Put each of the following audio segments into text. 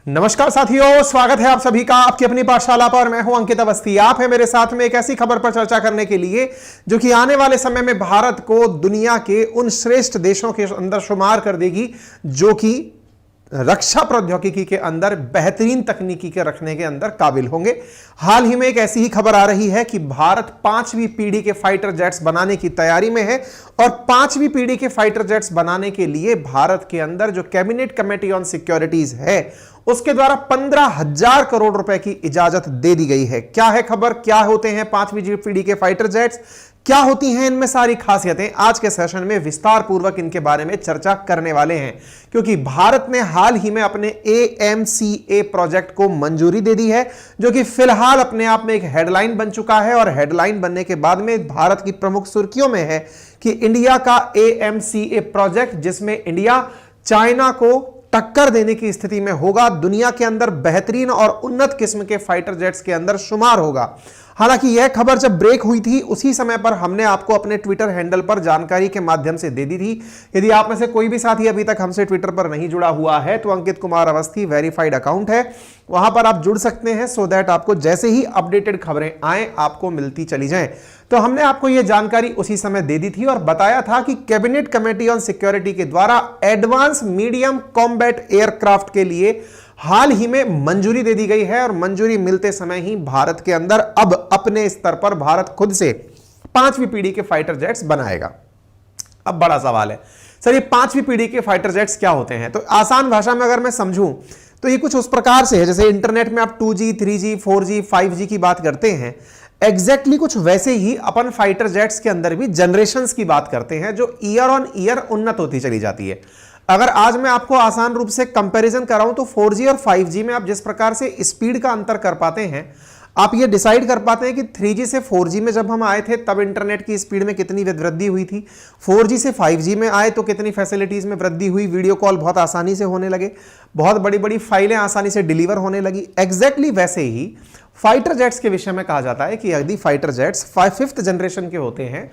नमस्कार साथियों, स्वागत है आप सभी का आपकी अपनी पाठशाला पर। मैं हूं अंकित अवस्थी। आप हैं मेरे साथ में एक ऐसी खबर पर चर्चा करने के लिए जो कि आने वाले समय में भारत को दुनिया के उन श्रेष्ठ देशों के अंदर शुमार कर देगी जो कि रक्षा प्रौद्योगिकी के अंदर बेहतरीन तकनीकी के रखने के अंदर काबिल होंगे। हाल ही में एक ऐसी ही खबर आ रही है कि भारत 5वीं पीढ़ी के फाइटर जेट्स बनाने की तैयारी में है और 5वीं पीढ़ी के फाइटर जेट्स बनाने के लिए भारत के अंदर जो कैबिनेट कमेटी ऑन सिक्योरिटीज है उसके द्वारा 15,000 करोड़ रुपए की इजाजत दे दी गई है। क्या है खबर, क्या होते हैं 5वीं पीढ़ी के फाइटर जेट्स, क्या होती हैं इनमें सारी खासियतें, आज के सेशन में विस्तार पूर्वक इनके बारे में चर्चा करने वाले हैं। क्योंकि भारत ने हाल ही में अपने AMCA प्रोजेक्ट को मंजूरी दे दी है जो कि फिलहाल अपने आप में एक हेडलाइन बन चुका है और हेडलाइन बनने के बाद में भारत की प्रमुख सुर्खियों में है कि इंडिया का AMCA प्रोजेक्ट, जिसमें इंडिया चाइना को टक्कर देने की स्थिति में होगा, दुनिया के अंदर बेहतरीन और उन्नत किस्म के फाइटर जेट्स के अंदर शुमार होगा। हालांकि यह खबर जब ब्रेक हुई थी उसी समय पर हमने आपको अपने ट्विटर हैंडल पर जानकारी के माध्यम से दे दी थी। यदि आप में से कोई भी साथी अभी तक हमसे ट्विटर पर नहीं जुड़ा हुआ है तो अंकित कुमार अवस्थी वेरीफाइड अकाउंट है, वहां पर आप जुड़ सकते हैं सो दैट आपको जैसे ही अपडेटेड खबरें आए आपको मिलती चली जाएं। तो हमने आपको यह जानकारी उसी समय दे दी थी और बताया था कि कैबिनेट कमेटी ऑन सिक्योरिटी के द्वारा एडवांस मीडियम कॉम्बैट एयरक्राफ्ट के लिए हाल ही में मंजूरी दे दी गई है और मंजूरी मिलते समय ही भारत के अंदर अब अपने स्तर पर भारत खुद से 5वीं पीढ़ी के फाइटर जेट्स बनाएगा। अब बड़ा सवाल है, सर ये 5वीं पीढ़ी के फाइटर जेट्स क्या होते हैं? तो आसान भाषा में अगर मैं समझूं तो ये कुछ उस प्रकार से है जैसे इंटरनेट में आप 2G, 3G, 4G, 5G की बात करते हैं, एग्जैक्टली कुछ वैसे ही अपन फाइटर जेट्स के अंदर भी जनरेशंस की बात करते हैं जो ईयर ऑन ईयर उन्नत होती चली जाती है। अगर आज मैं आपको आसान रूप से कंपैरिजन कराऊं तो 4G और 5G में आप जिस प्रकार से स्पीड का अंतर कर पाते हैं, आप ये डिसाइड कर पाते हैं कि 3G से 4G में जब हम आए थे तब इंटरनेट की स्पीड में कितनी वृद्धि हुई थी, 4G से 5G में आए तो कितनी फैसिलिटीज में वृद्धि हुई, वीडियो कॉल बहुत आसानी से होने लगे, बहुत बड़ी बड़ी फाइलें आसानी से डिलीवर होने लगी। एग्जैक्टली वैसे ही फाइटर जेट्स के विषय में कहा जाता है कि यदि फाइटर जेट्स 5th जनरेशन के होते हैं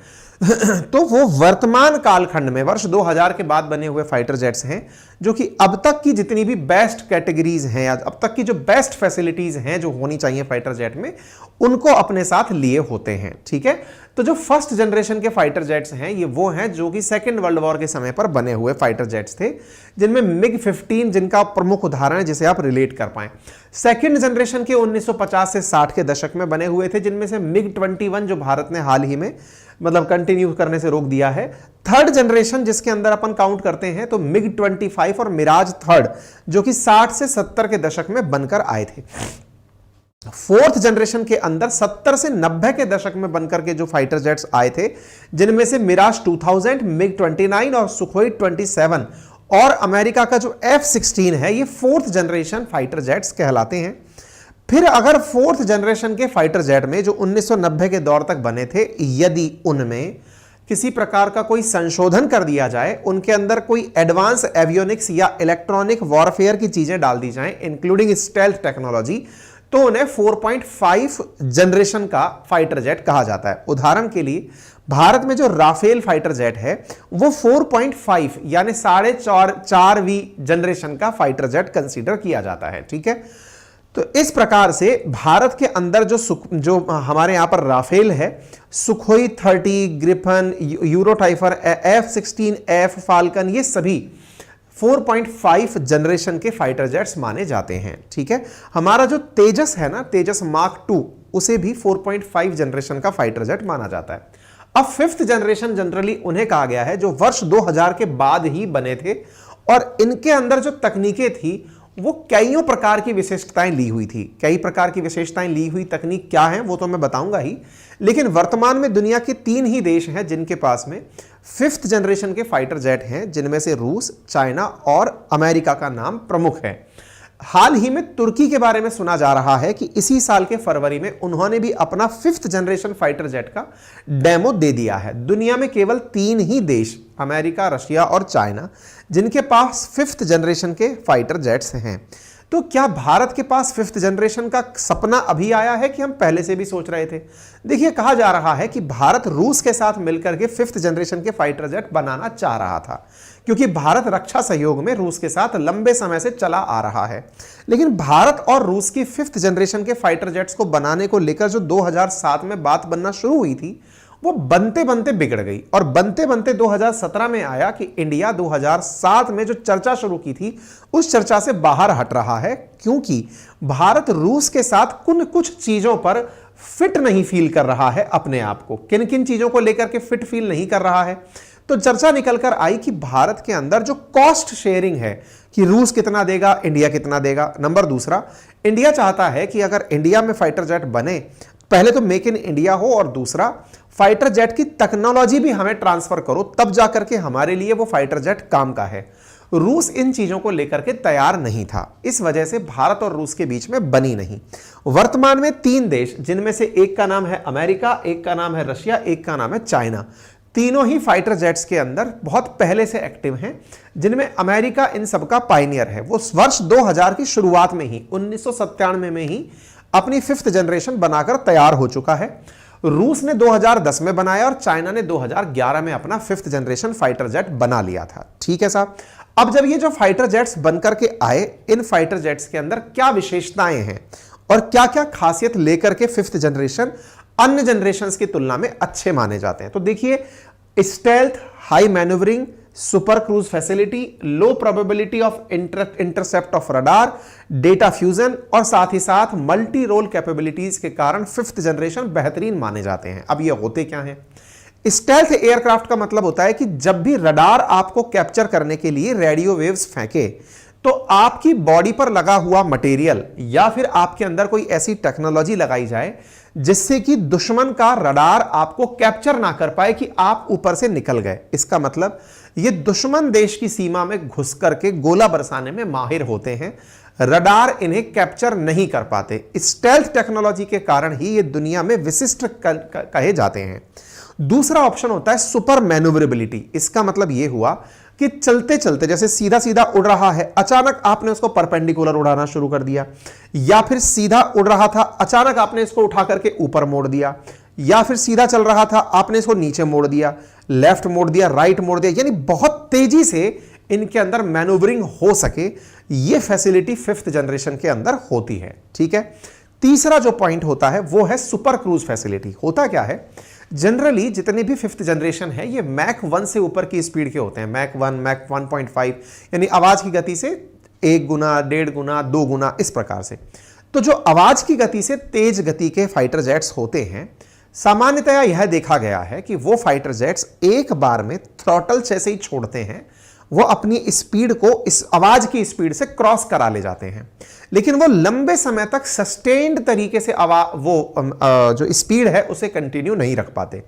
तो वो वर्तमान कालखंड में वर्ष 2000 के बाद बने हुए फाइटर जेट्स हैं जो कि अब तक की जितनी भी बेस्ट कैटेगरीज हैं या अब तक की जो बेस्ट फैसिलिटीज हैं जो होनी चाहिए फाइटर जेट में, उनको अपने साथ लिए होते हैं। ठीक है, तो जो फर्स्ट जनरेशन के फाइटर जेट्स हैं ये वो हैं जो कि सेकेंड वर्ल्ड वॉर के समय पर बने हुए फाइटर जेट्स थे, जिनमें MiG-15 जिनका प्रमुख उदाहरण है जिसे आप रिलेट कर पाए। सेकेंड जनरेशन के 1950 से 60 के दशक में बने हुए थे, जिनमें से MiG-21 जो भारत ने हाल ही में मतलब कंटिन्यू करने से रोक दिया है। थर्ड जनरेशन जिसके अंदर अपन काउंट करते हैं तो MiG-25 और मिराज थर्ड जो कि 60 से 70 के दशक में बनकर आए थे। फोर्थ जनरेशन के अंदर 70 से 90 के दशक में बनकर के जो फाइटर जेट्स आए थे, जिनमें से मिराज 2000, MiG-29 और सुखोई 27 और अमेरिका का जो F-16 है, ये फोर्थ जनरेशन फाइटर जेट्स कहलाते हैं। फिर अगर फोर्थ जनरेशन के फाइटर जेट में जो 1990 के दौर तक बने थे, यदि उनमें किसी प्रकार का कोई संशोधन कर दिया जाए, उनके अंदर कोई एडवांस एवियोनिक्स या इलेक्ट्रॉनिक वॉरफेयर की चीजें डाल दी जाएं इंक्लूडिंग स्टेल्थ टेक्नोलॉजी, तो उन्हें 4.5 जनरेशन का फाइटर जेट कहा जाता है। उदाहरण के लिए भारत में जो राफेल फाइटर जेट है वो 4.5 यानी 4.5वीं जनरेशन का फाइटर जेट कंसीडर किया जाता है। ठीक है, तो इस प्रकार से भारत के अंदर जो हमारे यहां पर राफेल है, सुखोई 30, ग्रिफन, यूरोटाइफर, F-16F, फाल्कन, ये सभी 4.5 जनरेशन के फाइटर जेट्स माने जाते हैं। ठीक है, हमारा जो तेजस है ना, तेजस मार्क 2, उसे भी 4.5 जनरेशन का फाइटर जेट माना जाता है। अब 5th जनरेशन जनरली उन्हें कहा गया है जो वर्ष 2000 के बाद ही बने थे और इनके अंदर जो तकनीकें थी वो कईयों प्रकार की विशेषताएं ली हुई थी। कई प्रकार की विशेषताएं ली हुई तकनीक क्या है वो तो मैं बताऊंगा ही, लेकिन वर्तमान में दुनिया के 3 ही देश हैं जिनके पास में 5th जनरेशन के फाइटर जेट हैं, जिनमें से रूस, चाइना और अमेरिका का नाम प्रमुख है। हाल ही में तुर्की के बारे में सुना जा रहा है कि इसी साल के फरवरी में उन्होंने भी अपना 5th जनरेशन फाइटर जेट का डेमो दे दिया है। दुनिया में केवल 3 ही देश, अमेरिका, रशिया और चाइना, जिनके पास 5th जनरेशन के फाइटर जेट्स हैं। तो क्या भारत के पास 5th जनरेशन का सपना अभी आया है कि हम पहले से भी सोच रहे थे? देखिए, कहा जा रहा है कि भारत रूस के साथ मिलकर के 5th जनरेशन के फाइटर जेट बनाना चाह रहा था, क्योंकि भारत रक्षा सहयोग में रूस के साथ लंबे समय से चला आ रहा है। लेकिन भारत और रूस की 5th जनरेशन के फाइटर जेट्स को बनाने को लेकर जो 2007 में बात बनना शुरू हुई थी, वो बनते बनते बिगड़ गई और बनते बनते 2017 में आया कि इंडिया 2007 में जो चर्चा शुरू की थी उस चर्चा से बाहर हट रहा है, क्योंकि भारत रूस के साथ कुछ चीजों पर फिट नहीं फील कर रहा है अपने आप को। किन किन चीजों को लेकर के फिट फील नहीं कर रहा है? तो चर्चा निकलकर आई कि भारत के अंदर जो कॉस्ट शेयरिंग है कि रूस कितना देगा, इंडिया कितना देगा। नंबर दूसरा, इंडिया चाहता है कि अगर इंडिया में फाइटर जेट बने, पहले तो मेक इन इंडिया हो, और दूसरा फाइटर जेट की टेक्नोलॉजी भी हमें ट्रांसफर करो, तब जाकर के हमारे लिए वो फाइटर जेट काम का है। रूस इन चीजों को लेकर के तैयार नहीं था, इस वजह से भारत और रूस के बीच में बनी नहीं। वर्तमान में 3 देश, जिनमें से एक का नाम है अमेरिका, एक का नाम है रशिया, एक का नाम है चाइना, तीनों ही फाइटर जेट्स के अंदर बहुत पहले से एक्टिव हैं, जिनमें अमेरिका इन सबका पायनियर है। वो वर्ष 2000 की शुरुआत में ही 1997 में ही अपनी 5th जनरेशन बनाकर तैयार हो चुका है। रूस ने 2010 में बनाया और चाइना ने 2011 में अपना 5th जनरेशन फाइटर जेट बना लिया था। ठीक है साहब। अब जब ये जो फाइटर जेट्स बनकर के आए, इन फाइटर जेट्स के अंदर क्या विशेषताएं हैं और क्या क्या खासियत लेकर के 5th जनरेशन अन्य जनरेशंस की तुलना में अच्छे माने जाते हैं? तो देखिए, stealth, high manoeuvring, super cruise facility, low probability of intercept of radar, data fusion और साथ ही साथ मल्टी रोल कैपेबिलिटीज के कारण 5th जनरेशन बेहतरीन माने जाते हैं। अब ये होते क्या हैं? स्टेल्थ एयरक्राफ्ट का मतलब होता है कि जब भी रडार आपको कैप्चर करने के लिए रेडियो वेव्स फेंके, तो आपकी बॉडी पर लगा हुआ मटेरियल या फिर आपके अंदर कोई ऐसी टेक्नोलॉजी लगाई जाए जिससे कि दुश्मन का रडार आपको कैप्चर ना कर पाए कि आप ऊपर से निकल गए। इसका मतलब ये दुश्मन देश की सीमा में घुस करके गोला बरसाने में माहिर होते हैं, रडार इन्हें कैप्चर नहीं कर पाते। स्टेल्थ टेक्नोलॉजी के कारण ही ये दुनिया में विशिष्ट कहे जाते हैं। दूसरा ऑप्शन होता है सुपर मैन्यूवरेबिलिटी। इसका मतलब यह हुआ कि चलते चलते जैसे सीधा सीधा उड़ रहा है, अचानक आपने उसको परपेंडिकुलर उड़ाना शुरू कर दिया, या फिर सीधा उड़ रहा था, अचानक आपने इसको उठा करके ऊपर मोड़ दिया, या फिर सीधा चल रहा था, आपने इसको नीचे मोड़ दिया, लेफ्ट मोड़ दिया, राइट मोड़ दिया, यानी बहुत तेजी से इनके अंदर मैनूवरिंग हो सके, यह फैसिलिटी 5th जनरेशन के अंदर होती है। ठीक है। तीसरा जो पॉइंट होता है वो है सुपर क्रूज फैसिलिटी। होता क्या है, जनरली जितने भी 5th जनरेशन है ये मैक 1 से ऊपर की स्पीड के होते हैं, मैक 1, मैक 1.5, यानी आवाज की गति से 1 गुना, 1.5 गुना, 2 गुना, इस प्रकार से। तो जो आवाज की गति से तेज गति के फाइटर जेट्स होते हैं, सामान्यतया यह देखा गया है कि वो फाइटर जेट्स एक बार में थ्रॉटल जैसे ही छोड़ते हैं, वो अपनी स्पीड को इस आवाज की स्पीड से क्रॉस करा ले जाते हैं, लेकिन वो लंबे समय तक सस्टेन्ड तरीके से जो स्पीड है उसे कंटिन्यू नहीं रख पाते।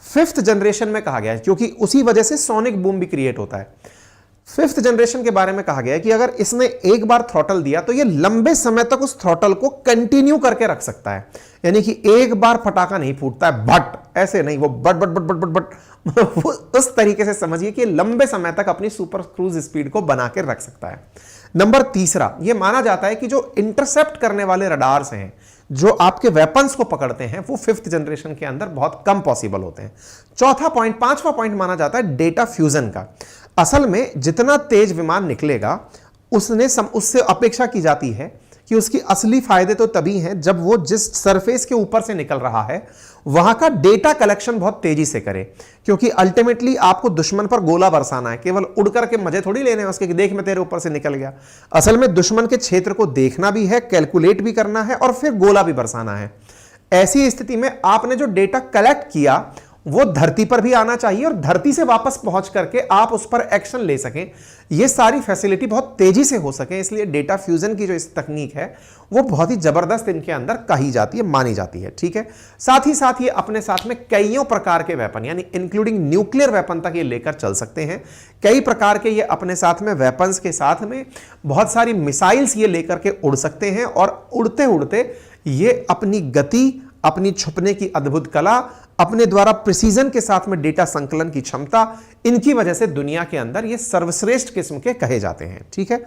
5th जनरेशन में कहा गया है, क्योंकि उसी वजह से सोनिक बूम भी क्रिएट होता है। 5th जनरेशन के बारे में कहा गया है कि अगर इसने एक बार थ्रॉटल दिया तो ये लंबे समय तक उस थ्रॉटल को कंटिन्यू करके रख सकता है, यानी कि एक बार पटाखा नहीं फूटता है, बट ऐसे नहीं, वो but but but but but but उस तरीके से समझिए कि लंबे समय तक अपनी सुपर क्रूज स्पीड को बना के रख सकता है। नंबर तीसरा, यह माना जाता है कि जो इंटरसेप्ट करने वाले रडार्स हैं, जो आपके वेपन्स को पकड़ते हैं, वो 5th जनरेशन के अंदर बहुत कम पॉसिबल होते हैं। चौथा पॉइंट, 5वां पॉइंट माना जाता है डेटा फ्यूजन का। असल में जितना तेज विमान निकलेगा उससे अपेक्षा की जाती है कि उसकी असली फायदे तो तभी हैं जब वो जिस सरफेस के ऊपर से निकल रहा है वहां का डेटा कलेक्शन बहुत तेजी से करे, क्योंकि अल्टीमेटली आपको दुश्मन पर गोला बरसाना है, केवल उड़ करके मजे थोड़ी लेने हैं उसके कि देख मैं तेरे ऊपर से निकल गया। असल में दुश्मन के क्षेत्र को देखना भी है, कैलकुलेट भी करना है और फिर गोला भी बरसाना है। ऐसी स्थिति में आपने जो डेटा कलेक्ट किया वो धरती पर भी आना चाहिए और धरती से वापस पहुंच करके आप उस पर एक्शन ले सकें। ये सारी फैसिलिटी बहुत तेजी से हो सके, इसलिए डेटा फ्यूजन की जो इस तकनीक है वो बहुत ही जबरदस्त इनके अंदर कही जाती है, मानी जाती है। ठीक है। साथ ही साथ ये अपने साथ में कईयों प्रकार के वेपन, यानी इंक्लूडिंग न्यूक्लियर वेपन तक ये लेकर चल सकते हैं। कई प्रकार के ये अपने साथ में वेपन्स के साथ में बहुत सारी मिसाइल्स ये लेकर के उड़ सकते हैं और उड़ते उड़ते ये अपनी गति, अपनी छुपने की अद्भुत कला, अपने द्वारा प्रिसीजन के साथ में डेटा संकलन की क्षमता, इनकी वजह से दुनिया के अंदर ये सर्वश्रेष्ठ किस्म के कहे जाते हैं। ठीक है,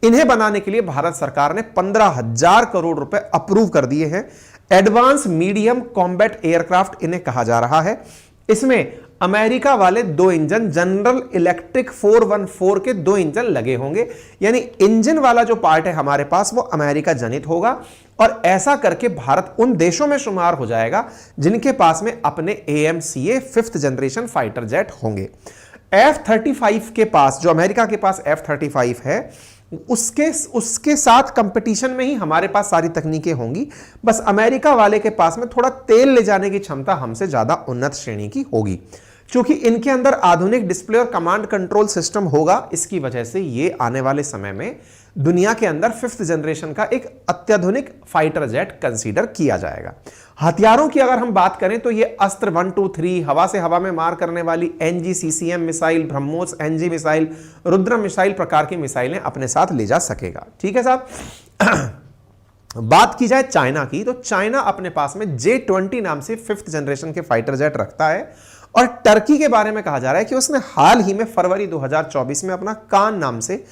इन्हें बनाने के लिए भारत सरकार ने 15,000 करोड़ रुपए अप्रूव कर दिए हैं। एडवांस मीडियम कॉम्बैट एयरक्राफ्ट इन्हें कहा जा रहा है। इसमें अमेरिका वाले 2 इंजन जनरल इलेक्ट्रिक 414 के 2 इंजन लगे होंगे, यानी इंजन वाला जो पार्ट है हमारे पास वो अमेरिका जनित होगा, और ऐसा करके भारत उन देशों में शुमार हो जाएगा जिनके पास में अपने AMCA 5th generation fighter jet होंगे। F-35 के पास, जो अमेरिका के पास F-35 है, उसके साथ कंपटीशन में ही हमारे पास सारी तकनीकें होंगी। बस अमेरिका वाले के पास में थोड़ा तेल ले जाने की क्षमता हमसे ज्यादा उन्नत श्रेणी की होगी। क्योंकि इनके अंदर आधुनिक डिस्प्ले और कमांड कंट्रोल सिस्टम होगा, इसकी वजह से ये आने वाले समय में दुनिया के अंदर 5th जनरेशन का एक अत्याधुनिक फाइटर जेट कंसीडर किया जाएगा। हथियारों की अगर हम बात करें तो ये अस्त्र 1, 2, 3 हवा से हवा में मार करने वाली NG CCM missile, BrahMos NG missile, Rudra missile प्रकार की मिसाइलें अपने साथ ले जा सकेगा। ठीक है साहब। बात की जाए चाइना की, तो चाइना अपने पास में J-20 नाम से 5th जनरेशन के फाइटर जेट रखता है, और टर्की के बारे में कहा जा रहा है कि उसने हाल ही में फरवरी 2024 में अपना कान नाम से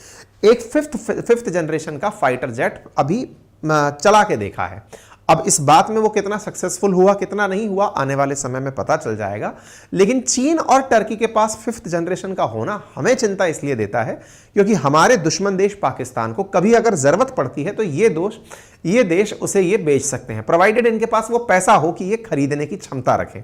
एक 5th जनरेशन का फाइटर जेट अभी चला के देखा है। अब इस बात में वो कितना सक्सेसफुल हुआ कितना नहीं हुआ आने वाले समय में पता चल जाएगा, लेकिन चीन और टर्की के पास 5th जनरेशन का होना हमें चिंता इसलिए देता है क्योंकि हमारे दुश्मन देश पाकिस्तान को कभी अगर जरूरत पड़ती है तो ये देश उसे ये बेच सकते हैं, प्रोवाइडेड इनके पास वो पैसा हो कि ये खरीदने की क्षमता रखें।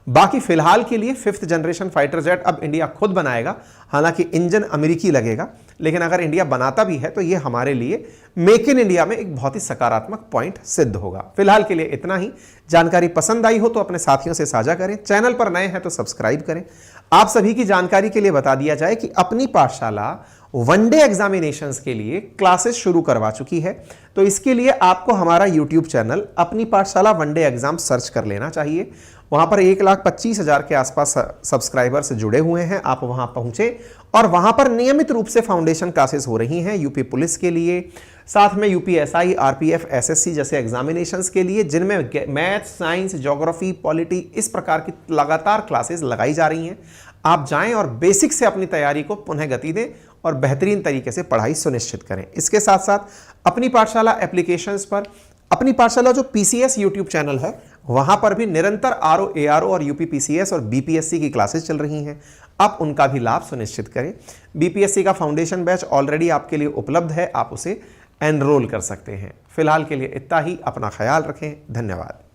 बाकी फिलहाल के लिए 5th जनरेशन फाइटर जेट अब इंडिया खुद बनाएगा, हालांकि इंजन अमेरिकी लगेगा, लेकिन अगर इंडिया बनाता भी है तो ये हमारे लिए मेक इन इंडिया में एक बहुत ही सकारात्मक पॉइंट सिद्ध होगा। फिलहाल के लिए इतना ही। जानकारी पसंद आई हो तो अपने साथियों से साझा करें, चैनल पर नए हैं तो सब्सक्राइब करें। आप सभी की जानकारी के लिए बता दिया जाए कि अपनी पाठशाला वनडे एग्जामिनेशंस के लिए क्लासेस शुरू करवा चुकी है, तो इसके लिए आपको हमारा यूट्यूब चैनल अपनी पाठशाला वनडे एग्जाम सर्च कर लेना चाहिए। वहां पर 1,25,000 के आसपास सब्सक्राइबर्स जुड़े हुए हैं। आप वहां पहुंचे और वहां पर नियमित रूप से फाउंडेशन क्लासेस हो रही हैं यूपी पुलिस के लिए, साथ में UPSI, RPF, SSC जैसे एग्जामिनेशंस के लिए, जिनमें मैथ, साइंस, ज्योग्राफी, पॉलिटी इस प्रकार की लगातार क्लासेस लगाई जा रही हैं। आप जाएं और बेसिक से अपनी तैयारी को पुनः गति दें और बेहतरीन तरीके से पढ़ाई सुनिश्चित करें। इसके साथ साथ अपनी पाठशाला एप्लीकेशंस पर, अपनी पाठशाला जो PCS यूट्यूब चैनल है वहां पर भी निरंतर RO, ARO और UPPCS और BPSC की क्लासेस चल रही हैं। आप उनका भी लाभ सुनिश्चित करें। BPSC का फाउंडेशन बैच ऑलरेडी आपके लिए उपलब्ध है, आप उसे एनरोल कर सकते हैं। फिलहाल के लिए इतना ही। अपना ख्याल रखें। धन्यवाद।